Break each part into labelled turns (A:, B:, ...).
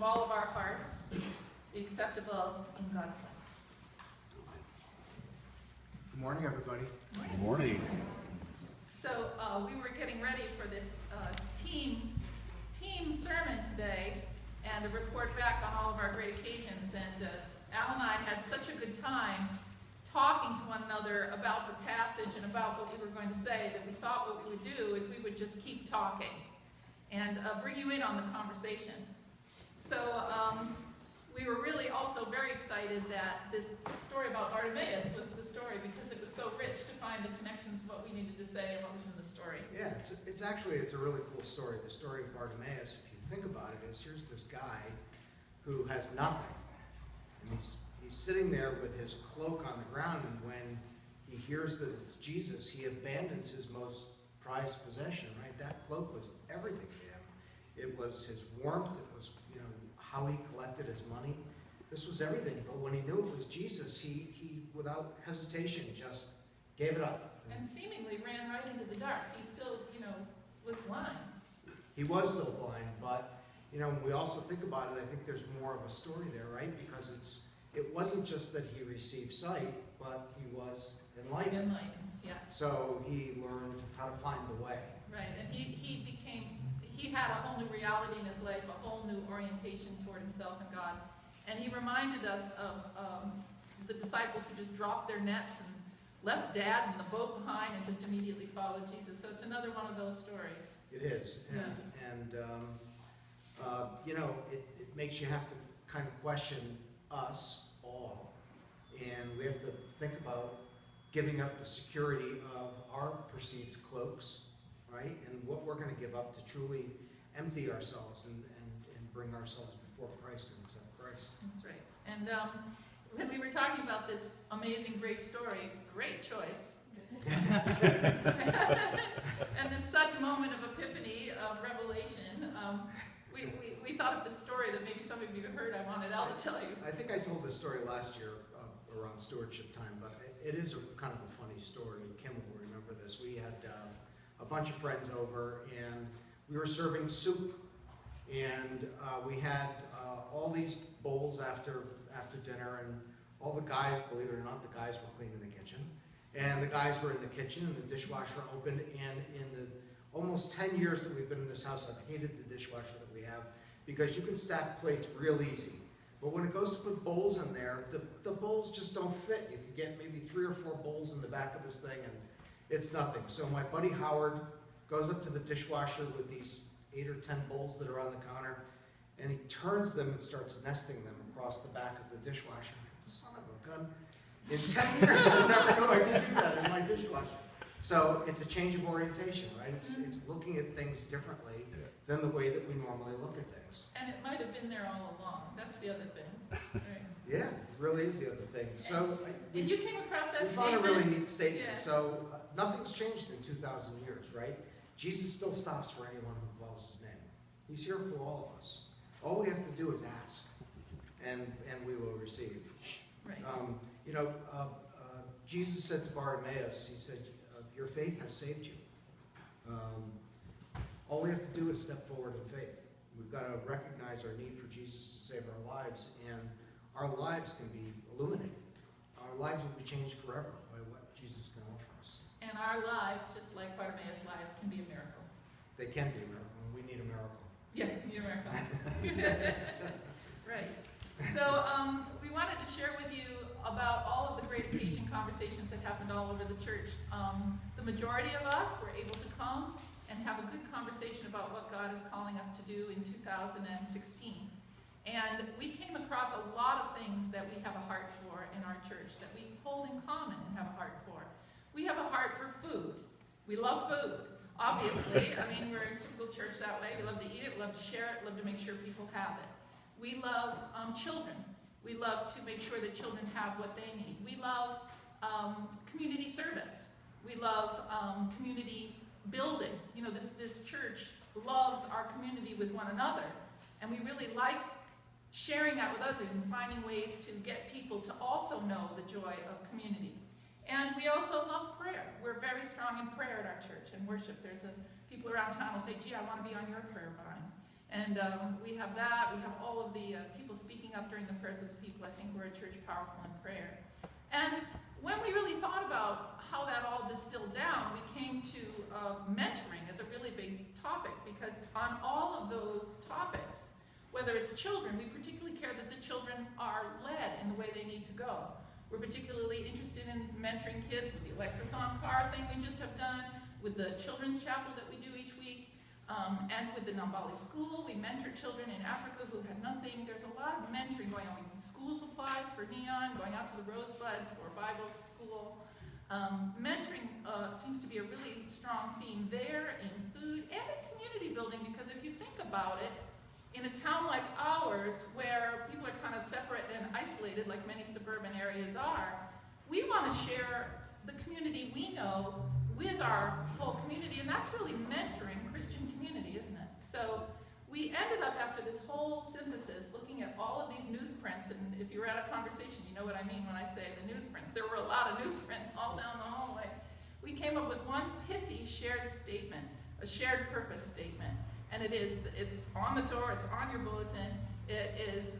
A: of all of our hearts, be acceptable in God's sight.
B: Good morning, everybody.
C: Good morning.
A: So we were getting ready for this team sermon today and a report back on all of our great occasions. And Al and I had such a good time talking to one another about the passage and about what we were going to say that we thought what we would do is we would just keep talking and bring you in on the conversation. So we were really also very excited that this story about Bartimaeus was the story because it was so rich to find the connections of what we needed to say and what was in the story.
B: Yeah, it's a really cool story. The story of Bartimaeus, if you think about it, is here's this guy who has nothing. And he's sitting there with his cloak on the ground, and when he hears that it's Jesus, he abandons his most prized possession, right? That cloak was everything to him. It was his warmth, it was, how he collected his money. This was everything. But when he knew it was Jesus, he without hesitation, just gave it up.
A: And seemingly ran right into the dark. He still, was blind.
B: He was still blind, but, when we also think about it, I think there's more of a story there, right? Because it wasn't just that he received sight, but he was enlightened.
A: Enlightened, yeah.
B: So he learned how to find the way.
A: Right, and he had a whole new reality in his life, a whole new orientation toward himself and God. And he reminded us of the disciples who just dropped their nets and left Dad and the boat behind and just immediately followed Jesus. So it's another one of those stories.
B: It is, it makes you have to kind of question us all, and we have to think about giving up the security of our perceived cloaks, right, and what we're going to give up to truly empty ourselves and bring ourselves before Christ and accept Christ.
A: That's right. And when we were talking about this amazing grace story, great choice. And this sudden moment of epiphany, of revelation, we thought of this story that maybe some of you have heard. I wanted Al to tell you.
B: I think I told this story last year around stewardship time, but it is kind of a funny story. Kim will remember this. We had a bunch of friends over, and we were serving soup, and we had all these bowls after dinner, and all the guys, believe it or not, the guys were cleaning the kitchen. And the guys were in the kitchen, and the dishwasher opened, and in the almost 10 years that we've been in this house, I've hated the dishwasher that we have, because you can stack plates real easy. But when it goes to put bowls in there, the bowls just don't fit. You can get maybe 3 or 4 bowls in the back of this thing, and it's nothing. So my buddy Howard goes up to the dishwasher with these 8 or 10 bowls that are on the counter, and he turns them and starts nesting them across the back of the dishwasher. Son of a gun. In 10 years, I'll never know I can do that in my dishwasher. So it's a change of orientation, right? It's looking at things differently than the way that we normally look at things.
A: And it might have been there all along. That's the other thing. Right.
B: Yeah, it really is the other thing. So
A: and you came across that
B: we
A: statement.
B: found a really neat statement.
A: Yeah.
B: So nothing's changed in 2,000 years, right? Jesus still stops for anyone who calls his name. He's here for all of us. All we have to do is ask, and we will receive.
A: Right.
B: Jesus said to Bartimaeus, he said, your faith has saved you. All we have to do is step forward in faith. We've got to recognize our need for Jesus to save our lives, and our lives can be illuminated. Our lives will be changed forever by what Jesus can offer us.
A: And our lives, just like Bartimaeus' lives, can be a miracle.
B: They can be a miracle, and we need a miracle.
A: Yeah, we need a miracle. Right. So we wanted to share with you about all of the great occasion conversations that happened all over the church. The majority of us were able to come and have a good conversation about what God is calling us to do in 2016. And we came across a lot of things that we have a heart for in our church, that we hold in common and have a heart for. We have a heart for food. We love food, obviously. I mean, we're a typical church that way. We love to eat it, we love to share it, we love to make sure people have it. We love children. We love to make sure that children have what they need. We love community service. We love community building. This church loves our community with one another. And we really like sharing that with others and finding ways to get people to also know the joy of community. And we also love prayer. We're very strong in prayer at our church and worship. There's people around town who say, gee, I want to be on your prayer vine. And we have that. We have all of the people speaking up during the prayers of the people. I think we're a church powerful in prayer. And when we really thought about how that all distilled down, we came to mentoring as a really big topic, because on all of those topics, whether it's children, we particularly care that the children are led in the way they need to go. We're particularly interested in mentoring kids with the electrothon car thing we just have done, with the children's chapel that we do each week, and with the Nambali school. We mentor children in Africa who had nothing. There's a lot of mentoring going on. School supplies for Neon, going out to the Rosebud for Bible school. Mentoring seems to be a really strong theme there, in food and in community building, because if you think about it, in a town like ours, where people are kind of separate and isolated, like many suburban areas are, we want to share the community we know with our whole community, and that's really mentoring Christian community, isn't it? So we ended up, after this whole synthesis, looking at all of these newsprints, and if you were at a conversation, you know what I mean when I say the newsprints. There were a lot of newsprints all down the hallway. We came up with one pithy shared statement, a shared purpose statement. And it's on the door, it's on your bulletin. It is,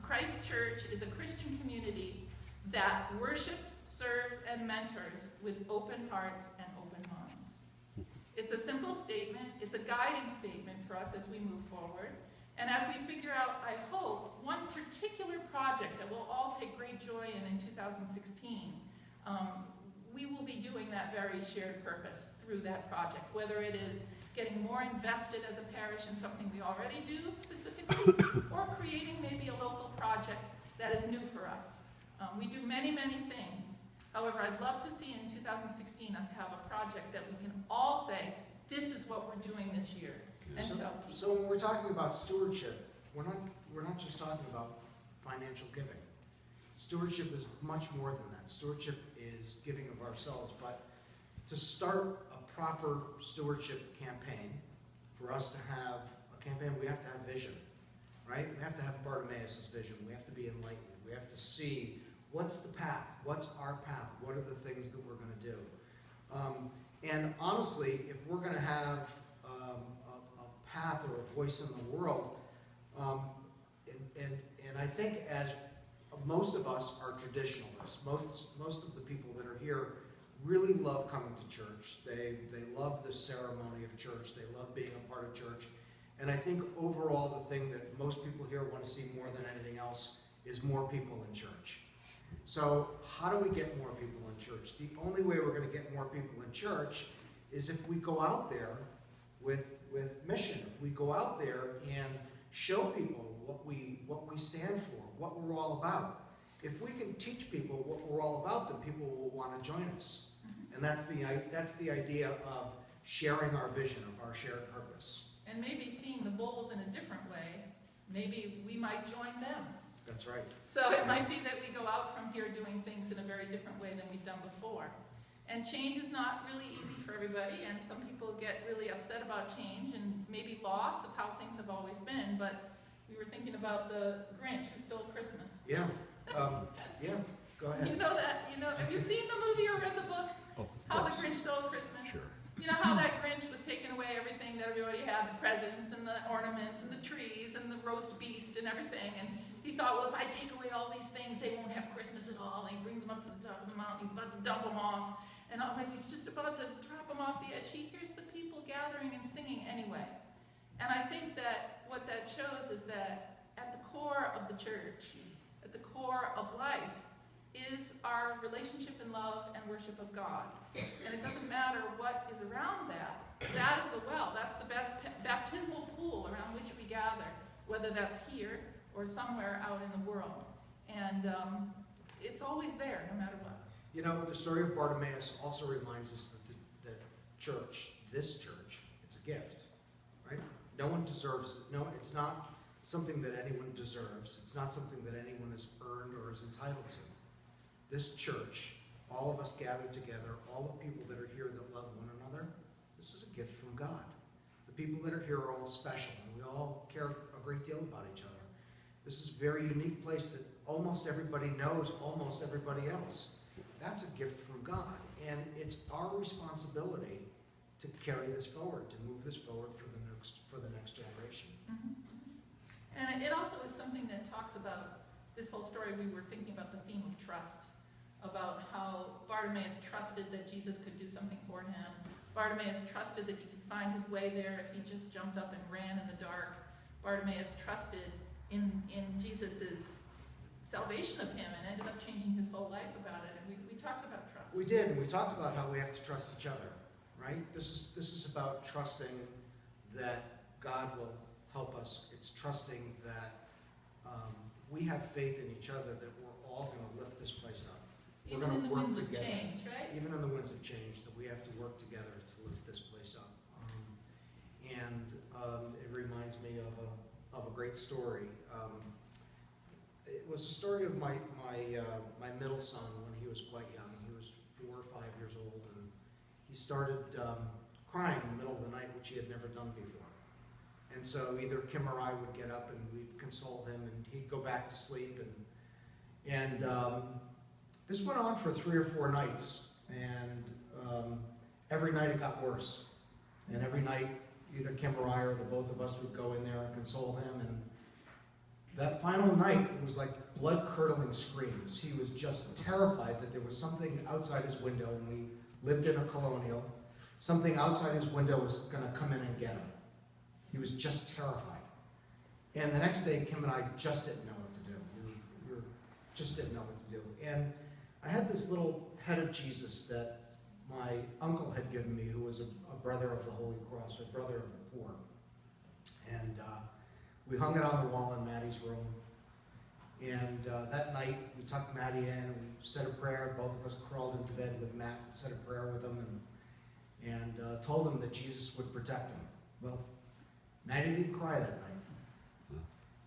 A: Christ Church is a Christian community that worships, serves, and mentors with open hearts and open minds. It's a simple statement, it's a guiding statement for us as we move forward. And as we figure out, I hope, one particular project that we'll all take great joy in 2016, we will be doing that very shared purpose through that project, whether it is getting more invested as a parish in something we already do specifically, or creating maybe a local project that is new for us. We do many, many things. However, I'd love to see in 2016 us have a project that we can all say, this is what we're doing this year. And
B: so when we're talking about stewardship, we're not just talking about financial giving. Stewardship is much more than that. Stewardship is giving of ourselves, but to start a proper stewardship campaign, for us to have a campaign, we have to have vision, right? We have to have Bartimaeus' vision. We have to be enlightened. We have to see what's the path, what's our path, what are the things that we're going to do. And honestly, if we're going to have a path or a voice in the world, and I think as most of us are traditionalists, most of the people that are here really love coming to church. They love the ceremony of church. They love being a part of church. And I think overall the thing that most people here want to see more than anything else is more people in church. So how do we get more people in church? The only way we're going to get more people in church is if we go out there with mission. If we go out there and show people what we stand for, what we're all about. If we can teach people what we're all about, then people will want to join us. And that's the idea of sharing our vision, of our shared purpose.
A: And maybe seeing the bulls in a different way, maybe we might join them.
B: That's right.
A: So it might be that we go out from here doing things in a very different way than we've done before. And change is not really easy for everybody, and some people get really upset about change and maybe loss of how things have always been, but we were thinking about the Grinch who stole Christmas.
B: Yeah. Yeah, go ahead.
A: You know that, have you seen the movie or read the book?
C: Oh,
A: How the Grinch Stole Christmas?
C: Sure.
A: You know how that Grinch was taking away everything that everybody had, the presents and the ornaments and the trees and the roast beast and everything, and he thought, well, if I take away all these things, they won't have Christmas at all, and he brings them up to the top of the mountain, he's about to dump them off, and as he's just about to drop them off the edge, he hears the people gathering and singing anyway. And I think that what that shows is that at the core of the church, at the core of life, is our relationship in love and worship of God. And it doesn't matter what is around that. That is the well. That's the best baptismal pool around which we gather, whether that's here or somewhere out in the world. And it's always there, no matter what.
B: The story of Bartimaeus also reminds us that the church, this church, it's a gift, right? No one deserves it. No, it's not something that anyone deserves. It's not something that anyone has earned or is entitled to. This church, all of us gathered together, all the people that are here that love one another, this is a gift from God. The people that are here are all special, and we all care a great deal about each other. This is a very unique place that almost everybody knows almost everybody else. That's a gift from God, and it's our responsibility to carry this forward, to move this forward for the new for the next generation.
A: Mm-hmm. And it also is something that talks about this whole story. We were thinking about the theme of trust, about how Bartimaeus trusted that Jesus could do something for him. Bartimaeus trusted that he could find his way there if he just jumped up and ran in the dark. Bartimaeus trusted in Jesus' salvation of him and ended up changing his whole life about it. And we talked about trust.
B: We did, and we talked about how we have to trust each other, right? This is about trusting that God will help us. It's trusting that we have faith in each other, that we're all going to lift this place up. We're
A: Even
B: going
A: in
B: to
A: the
B: work
A: winds of
B: together.
A: change, right?
B: Even in the winds of change, that we have to work together to lift this place up. It reminds me of a great story. It was a story of my middle son when he was quite young. He was 4 or 5 years old, and he started crying in the middle of the night, which he had never done before. And so either Kim or I would get up and we'd console him, and he'd go back to sleep. And this went on for 3 or 4 nights, and every night it got worse. And every night, either Kim or I or the both of us would go in there and console him. And that final night, it was like blood-curdling screams. He was just terrified that there was something outside his window, and we lived in a colonial. Something outside his window was going to come in and get him. He was just terrified. And the next day, Kim and I just didn't know what to do. We just didn't know what to do. And I had this little head of Jesus that my uncle had given me, who was a brother of the Holy Cross, or brother of the poor. And we hung it on the wall in Maddie's room. And that night, we tucked Maddie in, and we said a prayer. Both of us crawled into bed with Matt and said a prayer with him, and told him that Jesus would protect him. Well, Maddie didn't cry that night.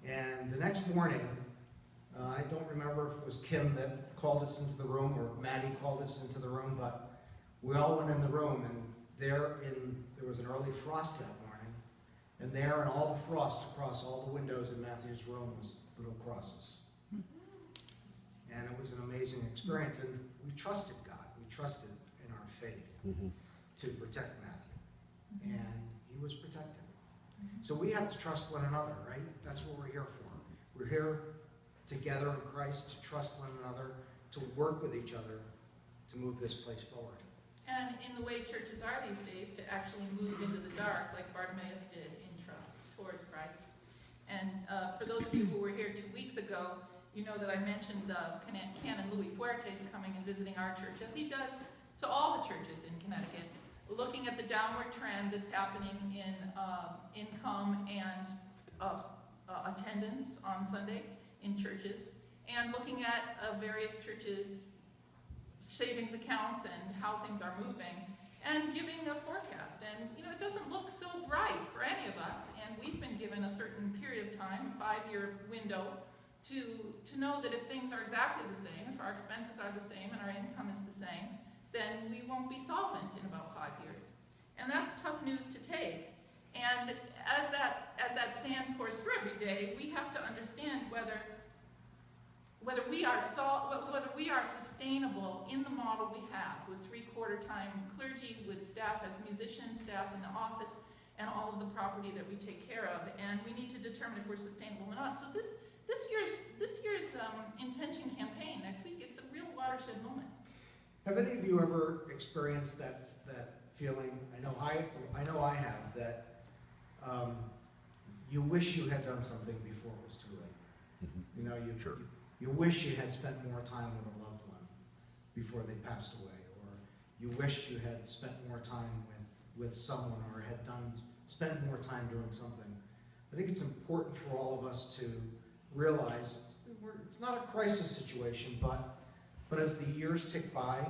B: And the next morning, I don't remember if it was Kim that called us into the room or if Maddie called us into the room, but we all went in the room, and there was an early frost that morning, and there in all the frost across all the windows in Matthew's room was little crosses. And it was an amazing experience, and we trusted God. We trusted in our faith to protect Matthew, and he was protected. So we have to trust one another, right? That's what we're here for. We're here together in Christ to trust one another, to work with each other, to move this place forward.
A: And in the way churches are these days, to actually move into the dark like Bartimaeus did in trust toward Christ. And for those of you who were here 2 weeks ago, you know that I mentioned Canon Louis Fuertes coming and visiting our church, as he does to all the churches in Connecticut, looking at the downward trend that's happening in income and attendance on Sunday in churches, and looking at various churches' savings accounts and how things are moving, and giving a forecast. And it doesn't look so bright for any of us, and we've been given a certain period of time, a 5-year window, to know that if things are exactly the same, if our expenses are the same and our income is the same, then we won't be solvent in about 5 years. And that's tough news to take. And as that sand pours through every day, we have to understand whether we are sustainable in the model we have, with 3/4-time clergy, with staff as musicians, staff in the office, and all of the property that we take care of. And we need to determine if we're sustainable or not. So this year's intention campaign next week, it's a real watershed moment.
B: Have any of you ever experienced that feeling? I know I have, that you wish you had done something before it was too late.
C: Sure.
B: You wish you had spent more time with a loved one before they passed away, or you wished you had spent more time with someone, or had spent more time doing something. I think it's important for all of us to realize it's not a crisis situation, but as the years tick by,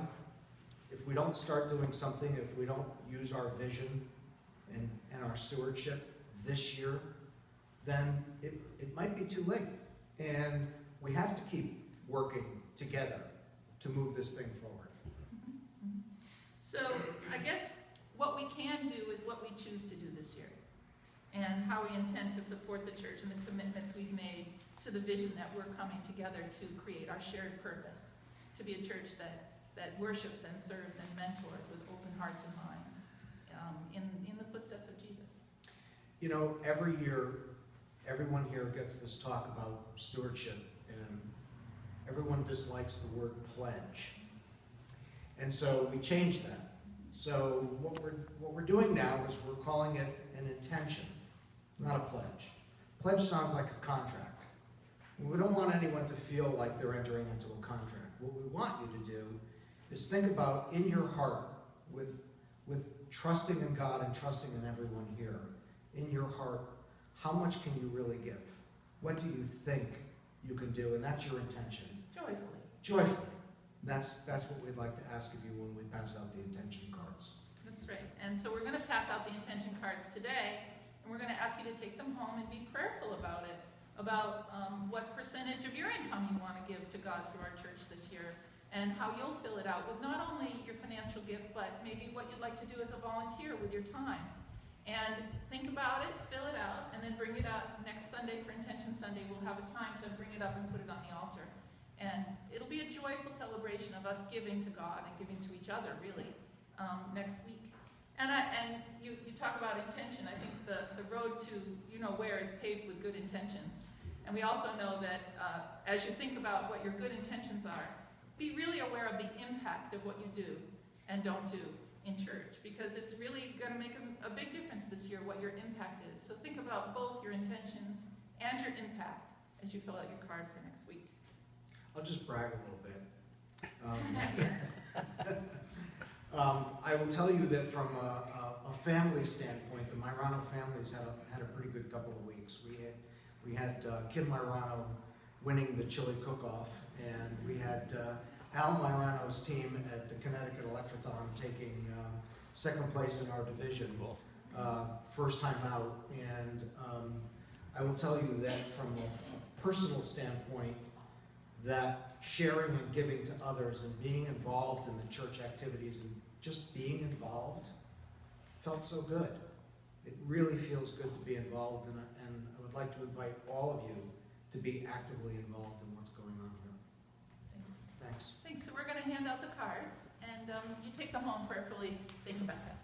B: if we don't start doing something, if we don't use our vision and our stewardship this year, then it might be too late. And we have to keep working together to move this thing forward.
A: So I guess what we can do is what we choose to do this year, and how we intend to support the church and the commitments we've made to the vision that we're coming together to create, our shared purpose, to be a church that worships and serves and mentors with open hearts and minds in the footsteps of Jesus.
B: You know, every year, everyone here gets this talk about stewardship, and everyone dislikes the word pledge. And so we changed that. So what we're doing now is we're calling it an intention, not a pledge. Pledge sounds like a contract. We don't want anyone to feel like they're entering into a contract. What we want you to do is think about in your heart, with trusting in God and trusting in everyone here, in your heart, how much can you really give? What do you think you can do? And that's your intention.
A: Joyfully.
B: Joyfully. That's what we'd like to ask of you when we pass out the intention cards.
A: That's right. And so we're going to pass out the intention cards today, and we're going to ask you to take them home and be prayerful about it, about what percentage of your income you want to give to God through our church this year, and how you'll fill it out with not only your financial gift, but maybe what you'd like to do as a volunteer with your time. And think about it, fill it out, and then bring it out next Sunday for Intention Sunday. We'll have a time to bring it up and put it on the altar. And it'll be a joyful celebration of us giving to God and giving to each other, really, next week. And you talk about intention. I think the road to where is paved with good intentions. And we also know that as you think about what your good intentions are, be really aware of the impact of what you do and don't do in church, because it's really going to make a big difference this year what your impact is. So think about both your intentions and your impact as you fill out your card for next week.
B: I'll just brag a little bit. I will tell you that from a family standpoint, the Maiorano family's had a pretty good couple of weeks. We had Kid Maiorano winning the chili cook-off, and we had Al Maiorano's team at the Connecicut Electrothon taking second place in our division, first time out. And I will tell you that from a personal standpoint, that sharing and giving to others and being involved in the church activities and just being involved felt so good. It really feels good to be involved, and I would like to invite all of you to be actively involved in what's going on here. Thanks.
A: Thanks. So we're going to hand out the cards, and you take them home prayerfully. Think about that.